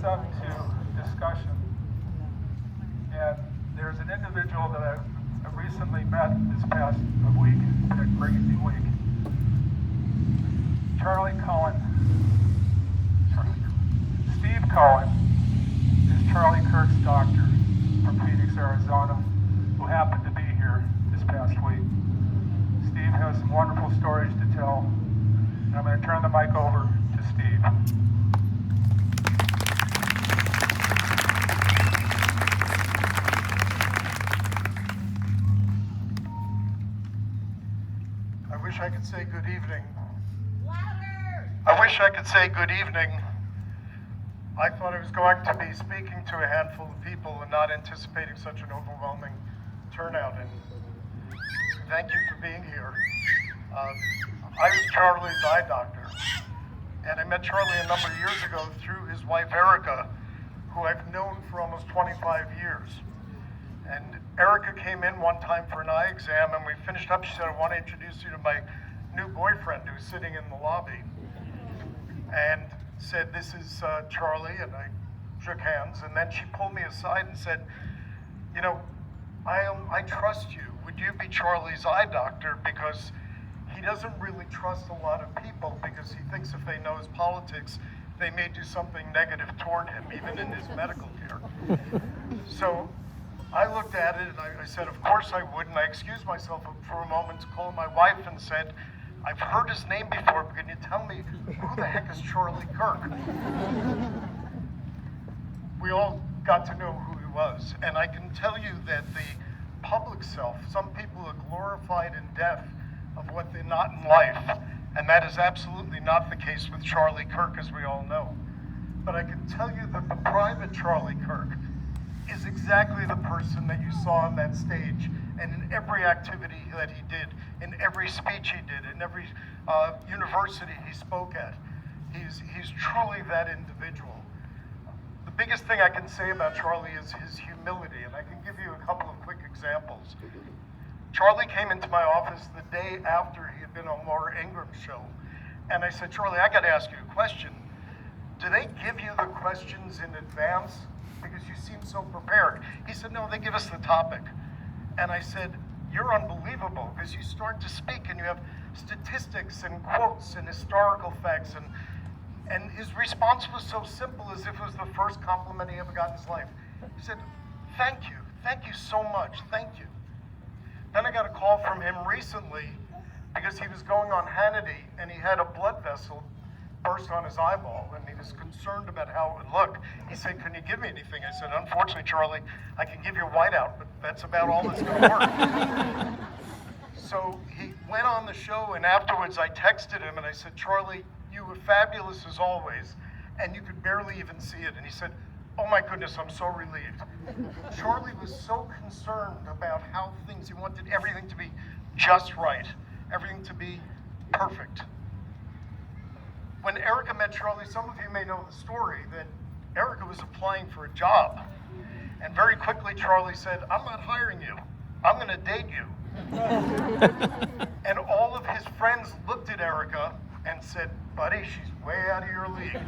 this up to discussion. And there's an individual that I recently met this past week, it's been a crazy week. Steve Cohen is Charlie Kirk's doctor from Phoenix, Arizona, who happened to be here this past week. Steve has some wonderful stories to tell, and I'm going to turn the mic over to Steve. I wish I could say good evening. Louder! I wish I could say good evening. I thought I was going to be speaking to a handful of people and not anticipating such an overwhelming turnout. And thank you for being here. I was Charlie's eye doctor, and I met Charlie a number of years ago through his wife Erica, who I've known for almost 25 years. And Erica came in one time for an eye exam, and we finished up. She said, "I want to introduce you to my new boyfriend who's sitting in the lobby." And said, "This is Charlie," and I shook hands. And then she pulled me aside and said, "You know, I trust you. Would you be Charlie's eye doctor? Because he doesn't really trust a lot of people because he thinks if they know his politics, they may do something negative toward him, even in his medical care." So I looked at it and I said, "Of course I would." And I excused myself for a moment to call my wife and said, "I've heard his name before, but can you tell me who the heck is Charlie Kirk?" We all got to know who he was. And I can tell you that the public self, some people are glorified in death of what they're not in life. And that is absolutely not the case with Charlie Kirk, as we all know. But I can tell you that the private Charlie Kirk is exactly the person that you saw on that stage, and in every activity that he did, in every speech he did, in every university he spoke at. He's truly that individual. The biggest thing I can say about Charlie is his humility, and I can give you a couple of quick examples. Charlie came into my office the day after he had been on Laura Ingram's show, and I said, "Charlie, I got to ask you a question. Do they give you the questions in advance? Because you seem so prepared." He said, "No, they give us the topic." And I said, "You're unbelievable, because you start to speak and you have statistics and quotes and historical facts." And his response was so simple, as if it was the first compliment he ever got in his life. He said, thank you so much, thank you." Then I got a call from him recently because he was going on Hannity and he had a blood vessel burst on his eyeball, and he was concerned about how it would look. He said, "Can you give me anything?" I said, "Unfortunately, Charlie, I can give you a whiteout, but that's about all that's going to work." So he went on the show, and afterwards I texted him and I said, "Charlie, you were fabulous as always, and you could barely even see it." And he said, "Oh my goodness, I'm so relieved." Charlie was so concerned about how things, he wanted everything to be just right, everything to be perfect. When Erica met Charlie, some of you may know the story that Erica was applying for a job. And very quickly, Charlie said, "I'm not hiring you. I'm going to date you." And all of his friends looked at Erica and said, "Buddy, she's way out of your league.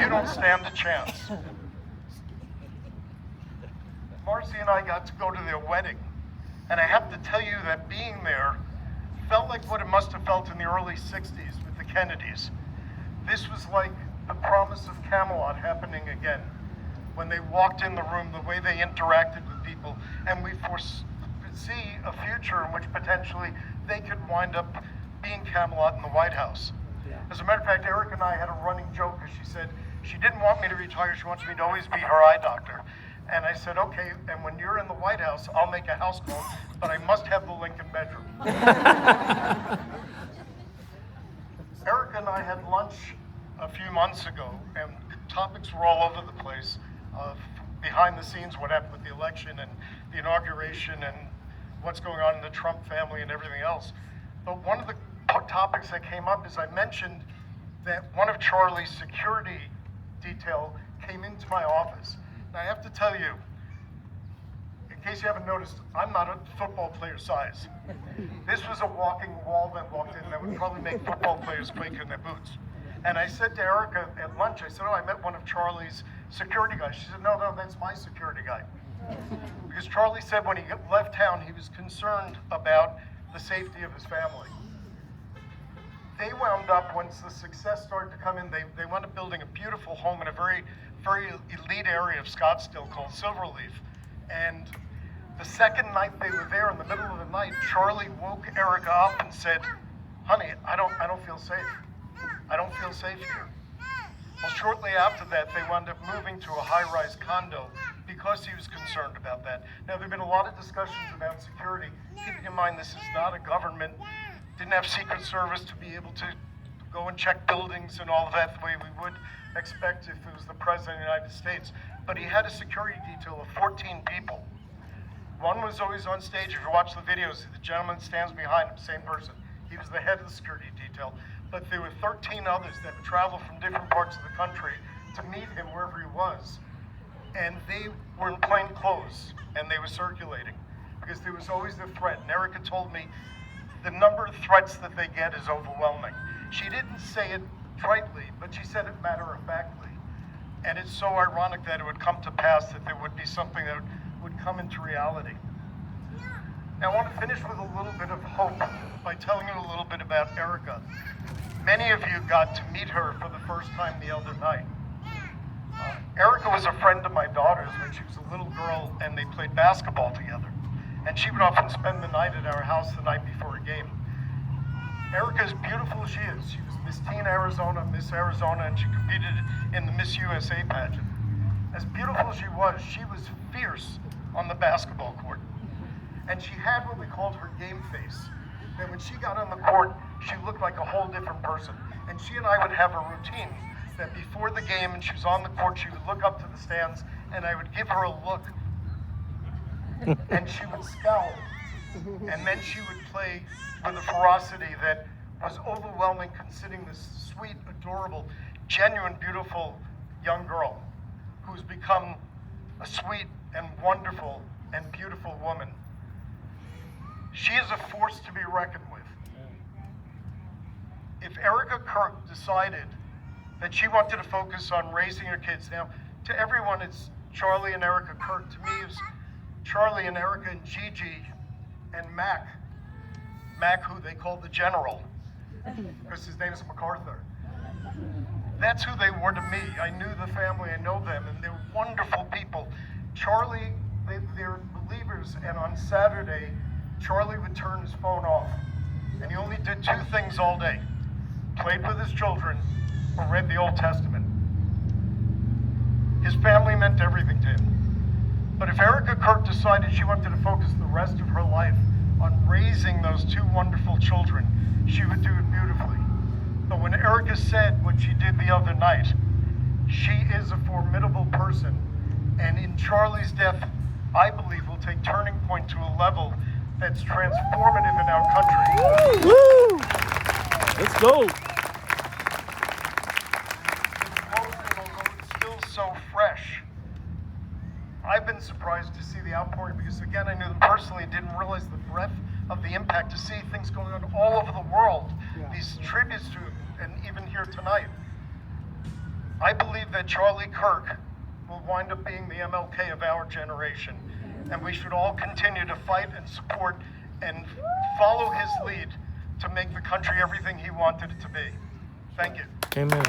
You don't stand a chance." Marcy and I got to go to their wedding. And I have to tell you that being there felt like what it must have felt in the early 60s with the Kennedys. This was like the promise of Camelot happening again. When they walked in the room, the way they interacted with people, and we foresee a future in which potentially they could wind up being Camelot in the White House. As a matter of fact, Eric and I had a running joke, because she said she didn't want me to retire, she wants me to always be her eye doctor. And I said, "Okay, and when you're in the White House, I'll make a house call, but I must have the Lincoln bedroom." Erica and I had lunch a few months ago, and topics were all over the place of behind the scenes, what happened with the election and the inauguration and what's going on in the Trump family and everything else. But one of the topics that came up is I mentioned that one of Charlie's security detail came into my office. Now I have to tell you, in case you haven't noticed, I'm not a football player size. This was a walking wall that walked in that would probably make football players quake in their boots. And I said to Erica at lunch, I said, "Oh, I met one of Charlie's security guy. She said, no, that's my security guy. Because Charlie said when he left town, he was concerned about the safety of his family. They wound up, once the success started to come in, they wound up building a beautiful home in a very, very elite area of Scottsdale called Silverleaf. And the second night they were there, in the middle of the night, Charlie woke Erica up and said, honey, I don't feel safe. I don't feel safe here. Well, shortly after that, they wound up moving to a high-rise condo because he was concerned about that. Now, there have been a lot of discussions about security. Keeping in mind, this is not a government, didn't have Secret Service to be able to go and check buildings and all of that the way we would expect if it was the President of the United States. But he had a security detail of 14 people. One was always on stage. If you watch the videos, the gentleman stands behind him, same person. He was the head of the security detail. But there were 13 others that would travel from different parts of the country to meet him wherever he was. And they were in plain clothes, and they were circulating, because there was always the threat. And Erica told me the number of threats that they get is overwhelming. She didn't say it tritely, but she said it matter-of-factly. And it's so ironic that it would come to pass, that there would be something that would come into reality. Now, I want to finish with a little bit of hope by telling you a little bit about Erica. Many of you got to meet her for the first time the other night. Erica was a friend of my daughter's when she was a little girl, and they played basketball together. And she would often spend the night at our house the night before a game. Erica, as beautiful as she is, she was Miss Teen Arizona, Miss Arizona, and she competed in the Miss USA pageant. As beautiful as she was fierce on the basketball court. And she had what we called her game face. And when she got on the court, she looked like a whole different person. And she and I would have a routine that before the game and she was on the court, she would look up to the stands and I would give her a look. And she would scowl. And then she would play with a ferocity that was overwhelming, considering this sweet, adorable, genuine, beautiful young girl who's become a sweet and wonderful and beautiful woman. She is a force to be reckoned with. If Erica Kirk decided that she wanted to focus on raising her kids, now to everyone it's Charlie and Erica Kirk. To me it's Charlie and Erica and Gigi and Mac, who they call the General, because his name is MacArthur. That's who they were to me. I knew the family, I know them, and they're wonderful people. Charlie, they're believers, and on Saturday, Charlie would turn his phone off, and he only did two things all day: played with his children or read the Old Testament. His family meant everything to him. But if Erica Kirk decided she wanted to focus the rest of her life on raising those two wonderful children, she would do it beautifully. But when Erica said what she did the other night, she is a formidable person. And in Charlie's death, I believe will take Turning Point to a level that's transformative in our country. Woo! Let's go. Although it's still so fresh, I've been surprised to see the outpouring because, again, I knew them personally and didn't realize the breadth of the impact, to see things going on all over the world, these tributes to him, and even here tonight. I believe that Charlie Kirk will wind up being the MLK of our generation, and we should all continue to fight and support and follow his lead to make the country everything he wanted it to be. Thank you. Amen.